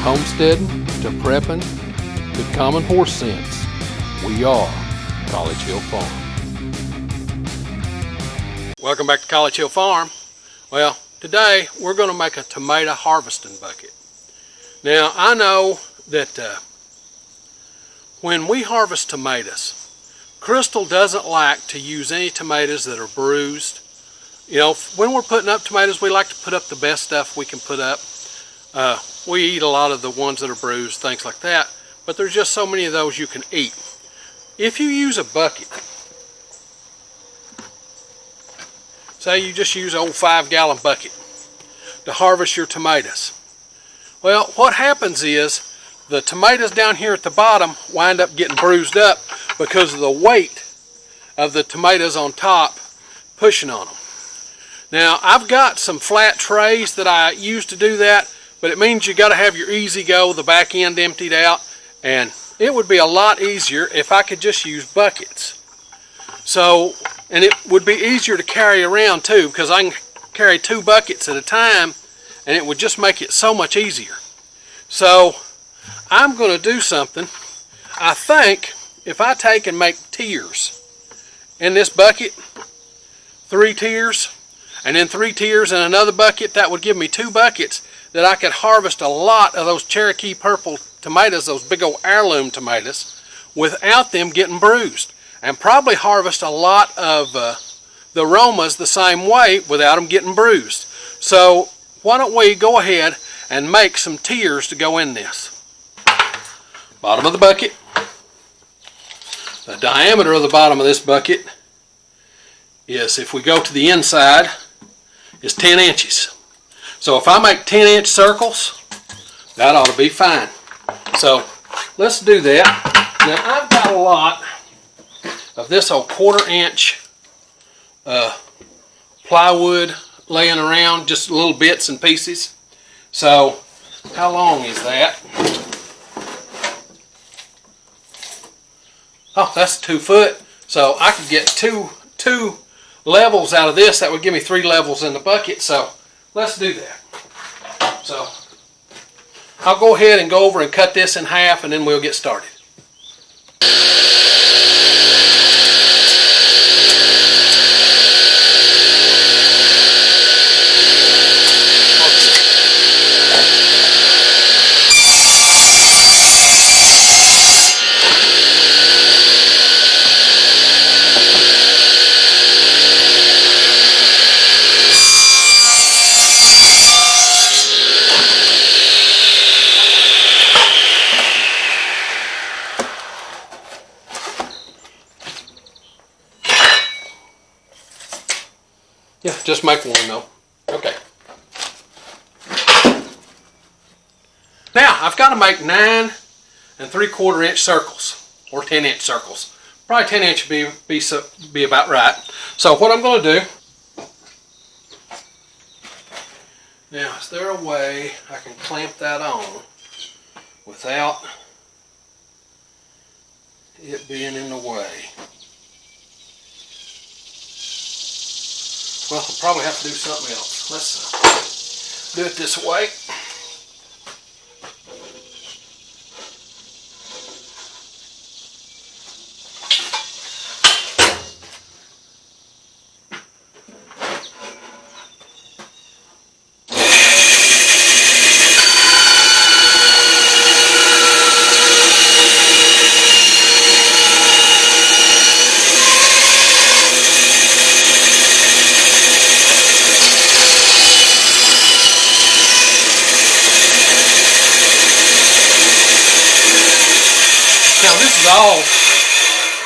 homesteading to prepping to common horse sense, we are College Hill Farm. Welcome back to College Hill Farm. Well, today we're going to make a tomato harvesting bucket. Now, I know that when we harvest tomatoes, Crystal doesn't like to use any tomatoes that are bruised. You know, when we're putting up tomatoes, we like to put up the best stuff we can put up. We eat a lot of the ones that are bruised, things like that, but there's just so many of those you can eat. If you use a bucket, say you just use an old 5-gallon bucket to harvest your tomatoes. Well, what happens is the tomatoes down here at the bottom wind up getting bruised up because of the weight of the tomatoes on top pushing on them. Now, I've got some flat trays that I use to do that, but it means you got to have your Easy Go, the back end emptied out, and it would be a lot easier if I could just use buckets. So, and it would be easier to carry around too, because I can carry 2 buckets at a time, and it would just make it so much easier. So, I'm going to do something. I think if I take and make tiers in this bucket, 3 tiers, and then 3 tiers in another bucket, that would give me 2 buckets that I could harvest a lot of those Cherokee purple tomatoes, those big old heirloom tomatoes, without them getting bruised. And probably harvest a lot of the aromas the same way without them getting bruised. So why don't we go ahead and make some tiers to go in this. Bottom of the bucket. The diameter of the bottom of this bucket is, if we go to the inside, is 10 inches. So if I make 10-inch circles, that ought to be fine. So let's do that. Now, I've got a lot of this old 1/4-inch plywood laying around, just little bits and pieces. So how long is that? Oh, that's 2 foot. So I could get two levels out of this. That would give me 3 levels in the bucket. So let's do that. So I'll go ahead and go over and cut this in half, and then we'll get started. Yeah, just make one though. Okay. Now, I've got to make 9 3/4-inch circles, or 10-inch circles. Probably 10-inch would be about right. So what I'm going to do, now, is there a way I can clamp that on without it being in the way? Well, I'll probably have to do something else. Let's do it this way.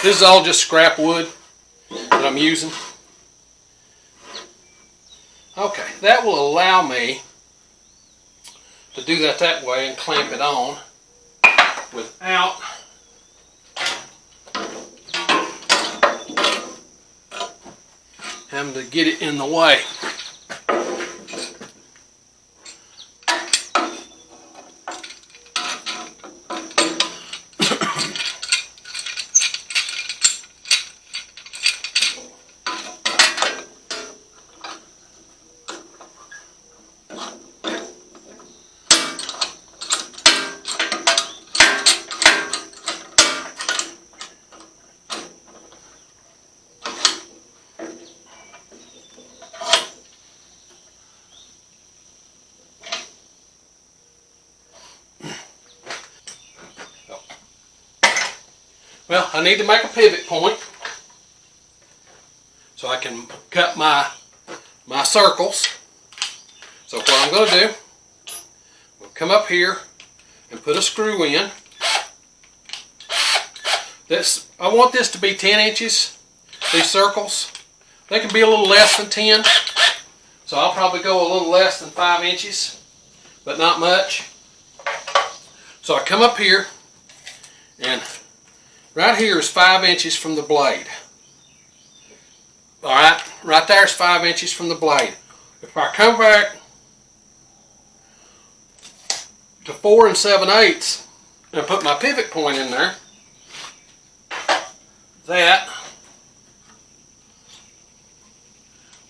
This is all just scrap wood that I'm using. Okay, that will allow me to do that way and clamp it on without having to get it in the way. Well, I need to make a pivot point so I can cut my circles. So what I'm going to do, we'll come up here and put a screw in. I want this to be 10 inches, these circles. They can be a little less than 10, so I'll probably go a little less than 5 inches, but not much. So I come up here, and right here is 5 inches from the blade. Alright, right there is 5 inches from the blade. If I come back to 4 7/8 and put my pivot point in there, that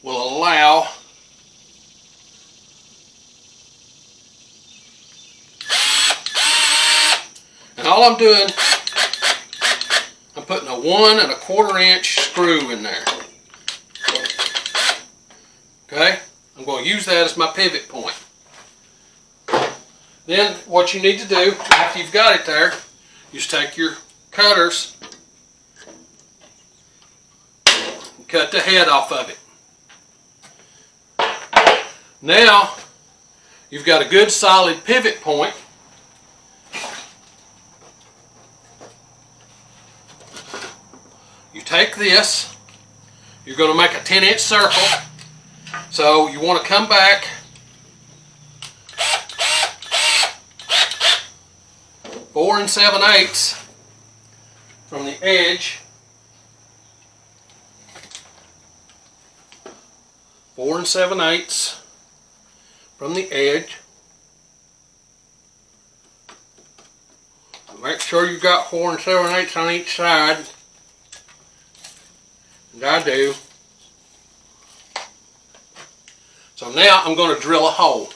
will allow and all I'm doing, I'm putting a 1 1/4 inch screw in there. Okay, I'm going to use that as my pivot point. Then what you need to do after you've got it there, you just take your cutters and cut the head off of it. Now you've got a good solid pivot point. You take this, you're going to make a 10-inch circle. So you want to come back four 7/8 from the edge. 4 7/8 from the edge. Make sure you've got 4 7/8 on each side. And I do. So now I'm going to drill a hole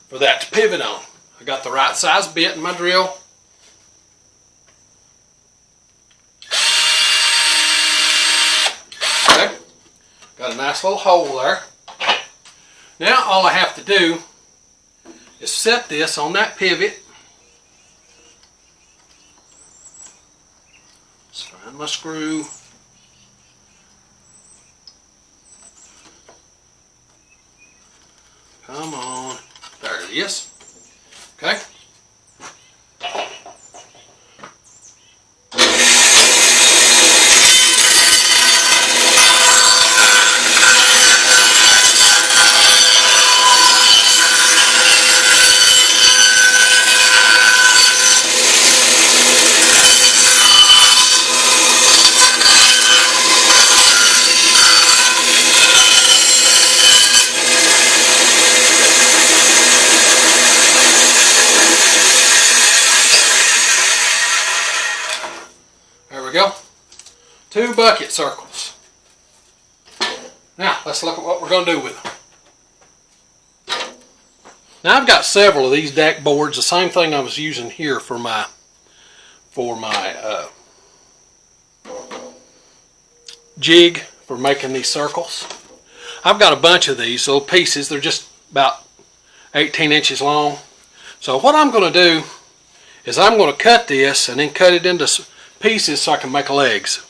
for that to pivot on. I got the right size bit in my drill. Okay. Got a nice little hole there. Now all I have to do is set this on that pivot. Let's find my screw. Come on. There it is. Okay. Go. 2 bucket circles. Now let's look at what we're going to do with them. Now I've got several of these deck boards, the same thing I was using here for my jig for making these circles. I've got a bunch of these little pieces. They're just about 18 inches long. So what I'm going to do is I'm going to cut this and then cut it into pieces so I can make legs.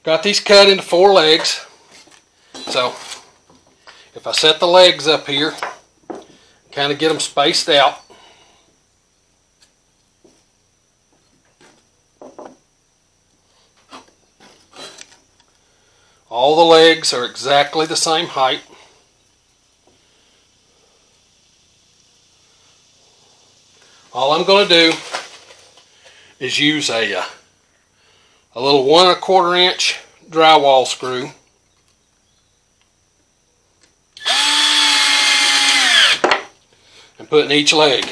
got these cut into 4 legs. So if I set the legs up here, kind of get them spaced out. All the legs are exactly the same height. All I'm going to do is use a little 1 1/4 inch drywall screw. And put in each leg.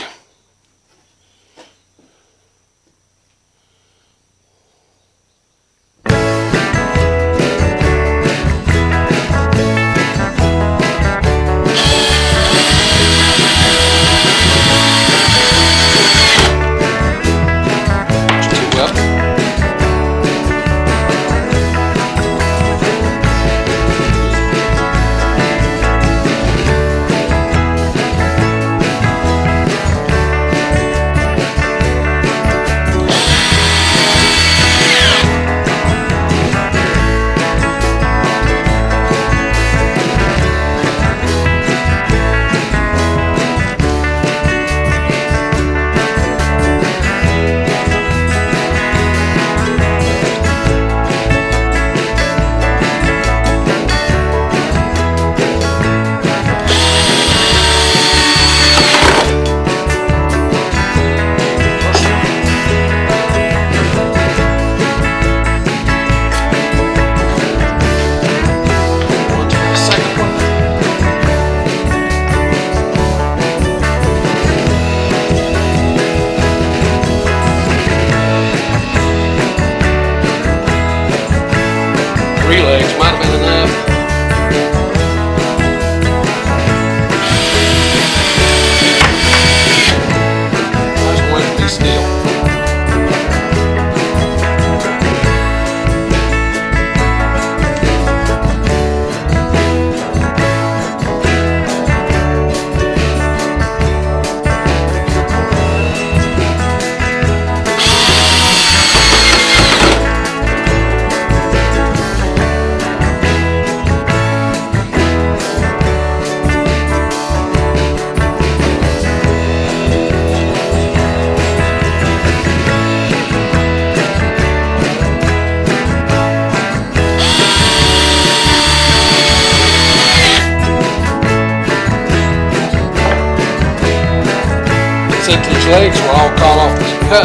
Since these legs were all cut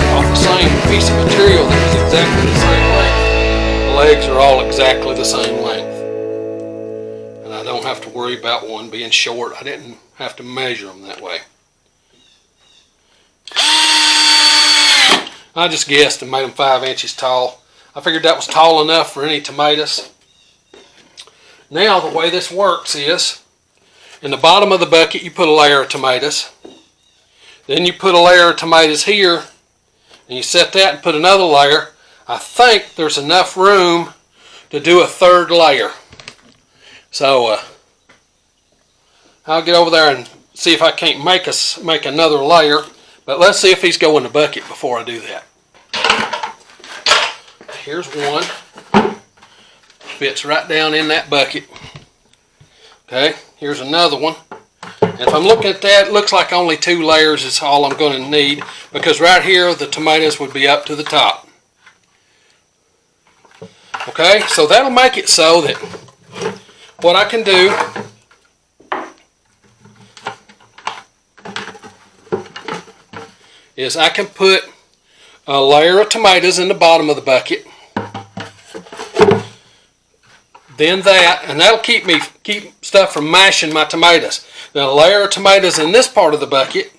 off the same piece of material that was exactly the same length, the legs are all exactly the same length. And I don't have to worry about one being short. I didn't have to measure them that way. I just guessed and made them 5 inches tall. I figured that was tall enough for any tomatoes. Now the way this works is, in the bottom of the bucket you put a layer of tomatoes. Then you put a layer of tomatoes here, and you set that and put another layer. I think there's enough room to do a 3rd layer. So I'll get over there and see if I can't make another layer. But let's see if these go in the bucket before I do that. Here's one. Fits right down in that bucket. Okay, here's another one. And if I'm looking at that, it looks like only 2 layers is all I'm going to need, because right here the tomatoes would be up to the top. Okay, so that'll make it so that what I can do is I can put a layer of tomatoes in the bottom of the bucket. Then that, and that'll keep stuff from mashing my tomatoes. Then a layer of tomatoes in this part of the bucket.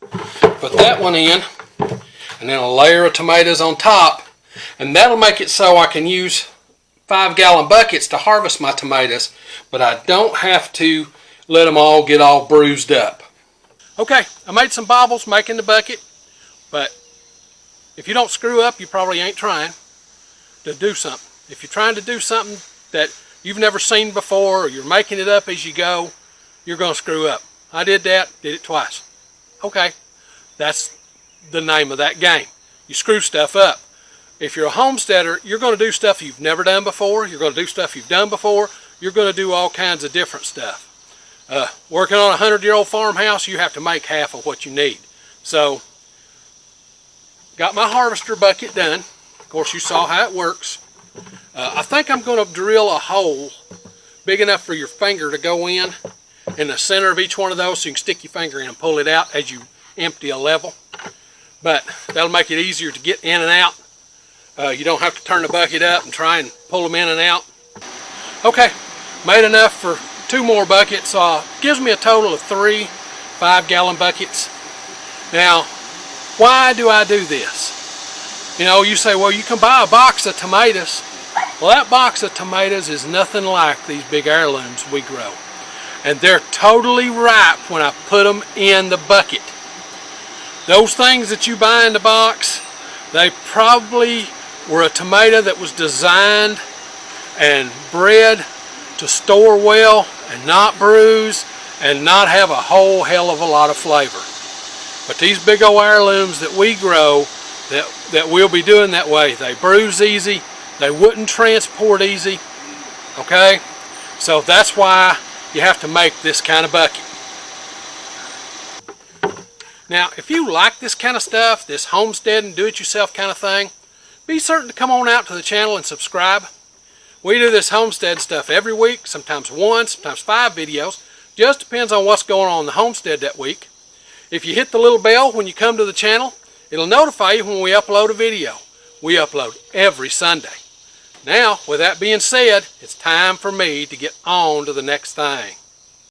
Put that one in, and then a layer of tomatoes on top, and that'll make it so I can use 5-gallon buckets to harvest my tomatoes, but I don't have to let them all get all bruised up. Okay, I made some bobbles making the bucket, but if you don't screw up, you probably ain't trying to do something. If you're trying to do something that you've never seen before, or you're making it up as you go, you're going to screw up. I did that, did it twice. Okay, that's the name of that game. You screw stuff up. if you're a homesteader, you're going to do stuff you've never done before. You're going to do stuff you've done before. You're going to do all kinds of different stuff. Working on a 100-year-old farmhouse, you have to make half of what you need. So, got my harvester bucket done. Of course, you saw how it works. I think I'm going to drill a hole big enough for your finger to go in the center of each one of those so you can stick your finger in and pull it out as you empty a level. But that'll make it easier to get in and out. You don't have to turn the bucket up and try and pull them in and out. Okay, made enough for 2 more buckets. Gives me a total of 3 5-gallon buckets. Now, why do I do this? You know, you say, well, you can buy a box of tomatoes. Well, that box of tomatoes is nothing like these big heirlooms we grow. And they're totally ripe when I put them in the bucket. Those things that you buy in the box, they probably were a tomato that was designed and bred to store well and not bruise and not have a whole hell of a lot of flavor. But these big old heirlooms that we grow, that we'll be doing that way, they bruise easy, they wouldn't transport easy, okay? So that's why you have to make this kind of bucket. Now, if you like this kind of stuff, this homestead and do-it-yourself kind of thing, be certain to come on out to the channel and subscribe. We do this homestead stuff every week, sometimes 1, sometimes 5 videos. Just depends on what's going on in the homestead that week. If you hit the little bell when you come to the channel, it'll notify you when we upload a video. We upload every Sunday. Now, with that being said, it's time for me to get on to the next thing.